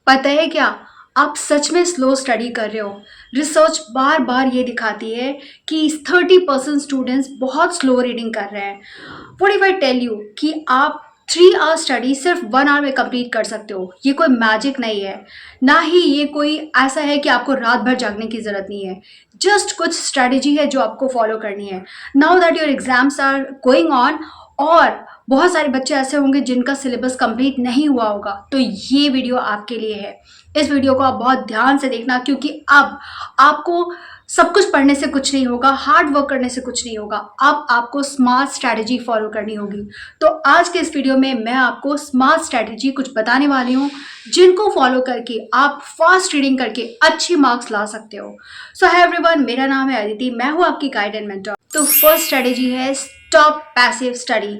पता है क्या? आप सच में स्लो स्टडी कर रहे हो। रिसर्च बार-बार ये दिखाती है कि 30% स्टूडेंट्स बहुत स्लो रीडिंग कर रहे हैं। What if I tell you कि आप 3 आवर स्टडी सिर्फ 1 आवर में कंप्लीट कर सकते हो। ये कोई मैजिक नहीं है, ना ही ये कोई ऐसा है कि आपको रात भर जागने की ज़रूरत नहीं है। जस्ट कुछ स्ट्रैटेजी है जो आपको फॉलो करनी है। Now that your exams are going on और बहुत सारे बच्चे ऐसे होंगे जिनका सिलेबस कंप्लीट नहीं हुआ होगा, तो ये वीडियो आपके लिए है। इस वीडियो को आप बहुत ध्यान से देखना क्योंकि अब आपको सब कुछ पढ़ने से कुछ नहीं होगा, हार्ड वर्क करने से कुछ नहीं होगा। अब आपको स्मार्ट स्ट्रैटेजी फॉलो करनी होगी। तो आज के इस वीडियो में मैं आपको स्मार्ट स्ट्रैटेजी कुछ बताने वाली हूँ, जिनको फॉलो करके आप फास्ट रीडिंग करके अच्छी मार्क्स ला सकते हो। सो हाय एवरीवन, मेरा नाम है अदिति, मैं हूँ आपकी गाइड एंड मेंटर। तो फर्स्ट स्ट्रैटेजी है स्टॉप पैसिव स्टडी।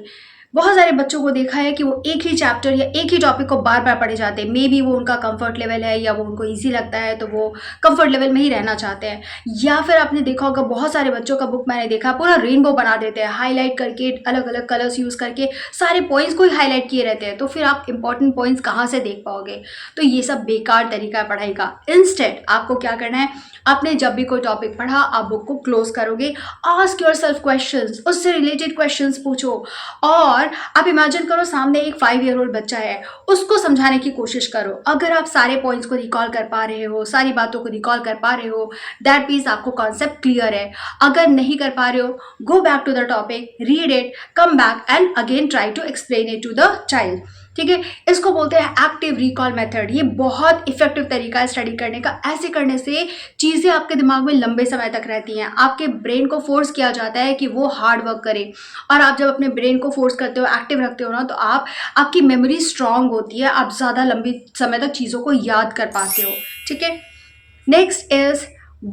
बहुत सारे बच्चों को देखा है कि वो एक ही चैप्टर या एक ही टॉपिक को बार बार पढ़े जाते हैं। मे बी वो उनका कंफर्ट लेवल है या वो उनको इजी लगता है, तो वो कंफर्ट लेवल में ही रहना चाहते हैं। या फिर आपने देखा होगा बहुत सारे बच्चों का बुक मैंने देखा पूरा रेनबो बना देते हैं, हाईलाइट करके अलग अलग कलर्स यूज़ करके सारे पॉइंट्स को ही हाईलाइट किए रहते हैं। तो फिर आप इंपॉर्टेंट पॉइंट्स कहाँ से देख पाओगे? तो ये सब बेकार तरीका है पढ़ाई का। इंस्टेड आपको क्या करना है, आपने जब भी कोई टॉपिक पढ़ा आप बुक को क्लोज करोगे, आस्क योर सेल्फ क्वेश्चंस, उससे रिलेटेड क्वेश्चंस पूछो। और आप इमेजिन करो सामने एक 5 ईयर ओल्ड बच्चा है, उसको समझाने की कोशिश करो। अगर आप सारे पॉइंट्स को रिकॉल कर पा रहे हो, सारी बातों को रिकॉल कर पा रहे हो, दैट मीन्स आपको कॉन्सेप्ट क्लियर है। अगर नहीं कर पा रहे हो, go back to the topic, read it, come back and again try to explain it to the child. ठीक है, इसको बोलते हैं एक्टिव रिकॉल मेथड। ये बहुत इफेक्टिव तरीका है स्टडी करने का। ऐसे करने से चीज़ें आपके दिमाग में लंबे समय तक रहती हैं। आपके ब्रेन को फोर्स किया जाता है कि वो हार्ड वर्क करे, और आप जब अपने ब्रेन को फोर्स करते हो, एक्टिव रखते हो ना, तो आपकी मेमोरी स्ट्रांग होती है, आप ज़्यादा लंबी समय तक चीज़ों को याद कर पाते हो। ठीक है, next is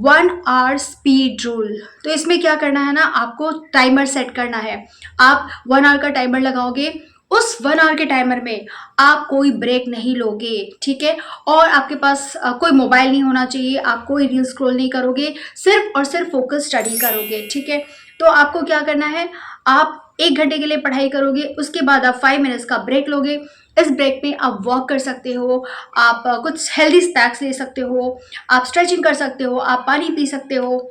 1 our speed rule. तो इसमें क्या करना है ना, आपको टाइमर सेट करना है। आप 1 आवर का टाइमर लगाओगे, उस 1 आवर के टाइमर में आप कोई ब्रेक नहीं लोगे। ठीक है, और आपके पास कोई मोबाइल नहीं होना चाहिए, आप कोई रील स्क्रॉल नहीं करोगे, सिर्फ और सिर्फ फोकस स्टडी करोगे। ठीक है, तो आपको क्या करना है, आप 1 घंटे के लिए पढ़ाई करोगे, उसके बाद आप 5 मिनट्स का ब्रेक लोगे। इस ब्रेक में आप वॉक कर सकते हो, आप कुछ हेल्दी स्नैक्स ले सकते हो, आप स्ट्रेचिंग कर सकते हो, आप पानी पी सकते हो।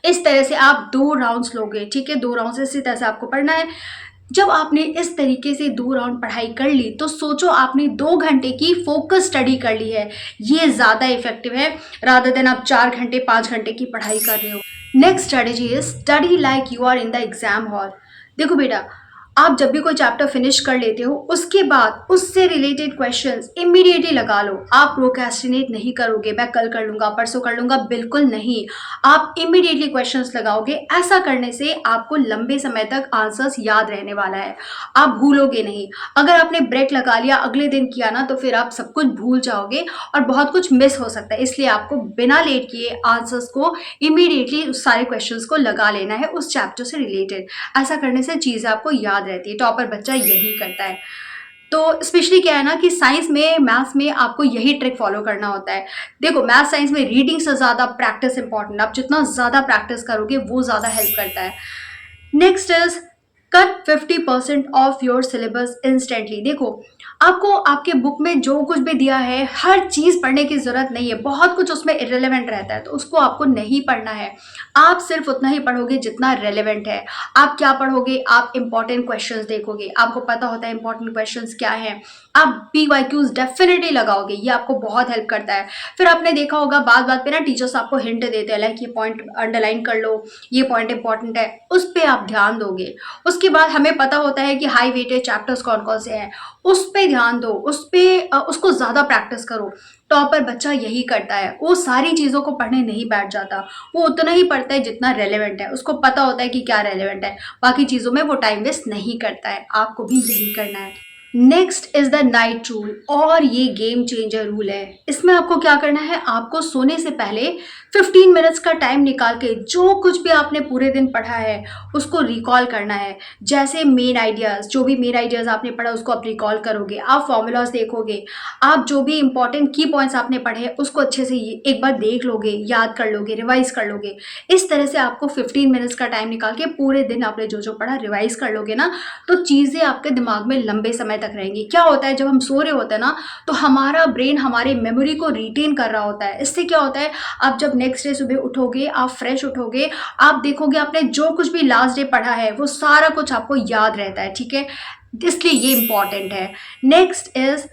इस तरह से आप 2 राउंड्स लोगे। ठीक है, 2 राउंड्स इसी तरह से आपको पढ़ना है। जब आपने इस तरीके से 2 राउंड पढ़ाई कर ली, तो सोचो आपने 2 घंटे की फोकस स्टडी कर ली है। ये ज़्यादा इफेक्टिव है रादर देन आप 4 घंटे 5 घंटे की पढ़ाई कर रहे हो। Next strategy is study like you are in the exam hall. देखो बेटा, आप जब भी कोई चैप्टर फिनिश कर लेते हो, उसके बाद उससे रिलेटेड क्वेश्चंस इमीडिएटली लगा लो। आप प्रोक्रेस्टिनेट नहीं करोगे, मैं कल कर लूंगा, परसों कर लूंगा, बिल्कुल नहीं। आप इमीडिएटली क्वेश्चंस लगाओगे। ऐसा करने से आपको लंबे समय तक आंसर्स याद रहने वाला है, आप भूलोगे नहीं। अगर आपने ब्रेक लगा लिया, अगले दिन किया ना, तो फिर आप सब कुछ भूल जाओगे और बहुत कुछ मिस हो सकता है। इसलिए आपको बिना लेट किए आंसर्स को इमीडिएटली उस सारे क्वेश्चंस को लगा लेना है उस चैप्टर से रिलेटेड। ऐसा करने से चीज़ें आपको याद रहती है। टॉपर बच्चा यही करता है। तो स्पेशली क्या है ना कि साइंस में, मैथ्स में आपको यही ट्रिक फॉलो करना होता है। देखो, मैथ साइंस में रीडिंग से ज़्यादा प्रैक्टिस इंपॉर्टेंट। आप जितना ज़्यादा प्रैक्टिस करोगे वो ज़्यादा हेल्प करता है। Next is cut 50% of your syllabus instantly. देखो, आपको आपके बुक में जो कुछ भी दिया है हर चीज़ पढ़ने की ज़रूरत नहीं है। बहुत कुछ उसमें इरेलीवेंट रहता है, तो उसको आपको नहीं पढ़ना है। आप सिर्फ उतना ही पढ़ोगे जितना रेलेवेंट है। आप क्या पढ़ोगे, आप इंपॉर्टेंट क्वेश्चंस देखोगे, आपको पता होता है इंपॉर्टेंट क्वेश्चंस क्या है। आप PYQs डेफिनेटली लगाओगे, ये आपको बहुत हेल्प करता है। फिर आपने देखा होगा बात बात पे ना टीचर्स आपको हिंट देते हैं, लाइक ये पॉइंट अंडरलाइन कर लो, ये पॉइंट इंपॉर्टेंट है, उस पर आप ध्यान दोगे। उसके बाद हमें पता होता है कि हाई वेटेड चैप्टर्स कौन कौन से हैं, उस पे ध्यान दो, उसको ज़्यादा प्रैक्टिस करो। टॉपर बच्चा यही करता है, वो सारी चीज़ों को पढ़ने नहीं बैठ जाता, वो उतना ही पढ़ता है जितना रेलेवेंट है। उसको पता होता है कि क्या रेलेवेंट है, बाकी चीज़ों में वो टाइम वेस्ट नहीं करता है। आपको भी यही करना है। Next is the night rule, और ये गेम चेंजर रूल है। इसमें आपको क्या करना है, आपको सोने से पहले 15 मिनट्स का टाइम निकाल के जो कुछ भी आपने पूरे दिन पढ़ा है उसको रिकॉल करना है। जैसे मेन आइडियाज़, जो भी मेन आइडियाज़ आपने पढ़ा उसको आप रिकॉल करोगे, आप फॉर्मूलाज देखोगे, आप जो भी इंपॉर्टेंट की पॉइंट्स आपने पढ़े हैं उसको अच्छे से एक बार देख लोगे, याद कर लोगे, रिवाइज कर लोगे। इस तरह से आपको 15 मिनट्स का टाइम निकाल के पूरे दिन आपने जो जो पढ़ा रिवाइज कर लोगे ना, तो चीज़ें आपके दिमाग में लंबे समय तक तक रहेंगी। क्या होता है जब हम सो रहे होते हैं ना, तो हमारा ब्रेन हमारे मेमोरी को रिटेन कर रहा होता है। इससे क्या होता है, आप जब नेक्स्ट डे सुबह उठोगे, आप फ्रेश उठोगे, आप देखोगे आपने जो कुछ भी लास्ट डे पढ़ा है वो सारा कुछ आपको याद रहता है, ठीक है। इसलिए ये इंपॉर्टेंट है। Next is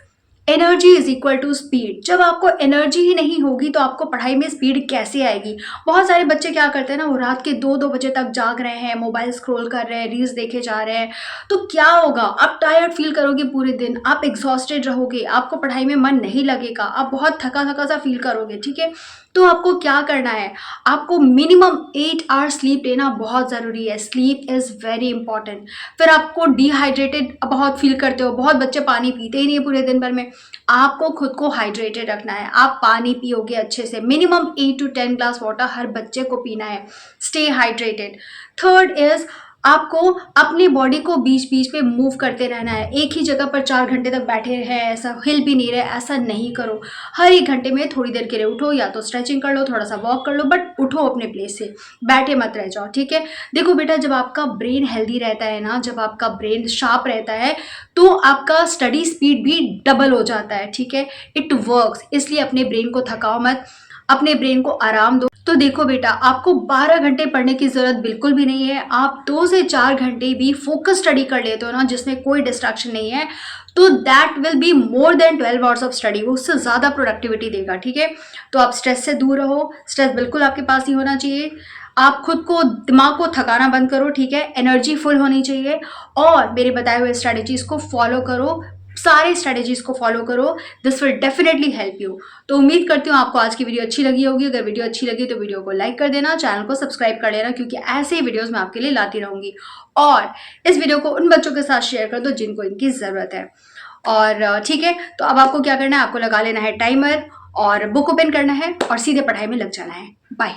energy is equal to speed. जब आपको एनर्जी ही नहीं होगी तो आपको पढ़ाई में स्पीड कैसे आएगी। बहुत सारे बच्चे क्या करते हैं ना, वो रात के 2-2 बजे तक जाग रहे हैं, मोबाइल स्क्रॉल कर रहे हैं, रील्स देखे जा रहे हैं। तो क्या होगा, आप टायर्ड फील करोगे पूरे दिन, आप एग्जॉस्टेड रहोगे, आपको पढ़ाई में मन नहीं लगेगा, आप बहुत थका थका सा फील करोगे, ठीक है। तो आपको क्या करना है, आपको मिनिमम 8 आवर्स स्लीप लेना बहुत ज़रूरी है। Sleep is very important. फिर आपको डिहाइड्रेटेड बहुत फील करते हो, बहुत बच्चे पानी पीते ही नहीं है पूरे दिन भर में। आपको खुद को हाइड्रेटेड रखना है, आप पानी पियोगे अच्छे से, मिनिमम 8 to 10 ग्लास वाटर हर बच्चे को पीना है। Stay hydrated. थर्ड इज आपको अपनी बॉडी को बीच बीच में मूव करते रहना है। एक ही जगह पर 4 घंटे तक बैठे हैं, ऐसा हिल भी नहीं रहे, ऐसा नहीं करो। हर एक घंटे में थोड़ी देर के लिए उठो, या तो स्ट्रेचिंग कर लो, थोड़ा सा वॉक कर लो, बट उठो अपने प्लेस से, बैठे मत रह जाओ, ठीक है। देखो बेटा, जब आपका ब्रेन हेल्दी रहता है ना, जब आपका ब्रेन शार्प रहता है, तो आपका स्टडी स्पीड भी डबल हो जाता है, ठीक है। It works. इसलिए अपने ब्रेन को थकाओ मत, अपने ब्रेन को आराम दो। तो देखो बेटा, आपको 12 घंटे पढ़ने की ज़रूरत बिल्कुल भी नहीं है। आप 2 से 4 घंटे भी फोकस स्टडी कर लेते हो ना, जिसमें कोई डिस्ट्रैक्शन नहीं है, तो that will be more than 12 hours of study. वो उससे ज़्यादा प्रोडक्टिविटी देगा, ठीक है। तो आप स्ट्रेस से दूर रहो, स्ट्रेस बिल्कुल आपके पास नहीं होना चाहिए। आप खुद को, दिमाग को थकाना बंद करो, ठीक है। एनर्जी फुल होनी चाहिए, और मेरे बताए हुए स्ट्रेटेजीज को फॉलो करो, सारे स्ट्रेटेजीज को फॉलो करो। This will definitely help you. तो उम्मीद करती हूँ आपको आज की वीडियो अच्छी लगी होगी। अगर वीडियो अच्छी लगी तो वीडियो को लाइक कर देना, चैनल को सब्सक्राइब कर लेना, क्योंकि ऐसे ही वीडियोस मैं आपके लिए लाती रहूंगी। और इस वीडियो को उन बच्चों के साथ शेयर कर दो जिनको इनकी ज़रूरत है। और ठीक है, तो अब आपको क्या करना है, आपको लगा लेना है टाइमर और बुक ओपन करना है और सीधे पढ़ाई में लग जाना है। बाय।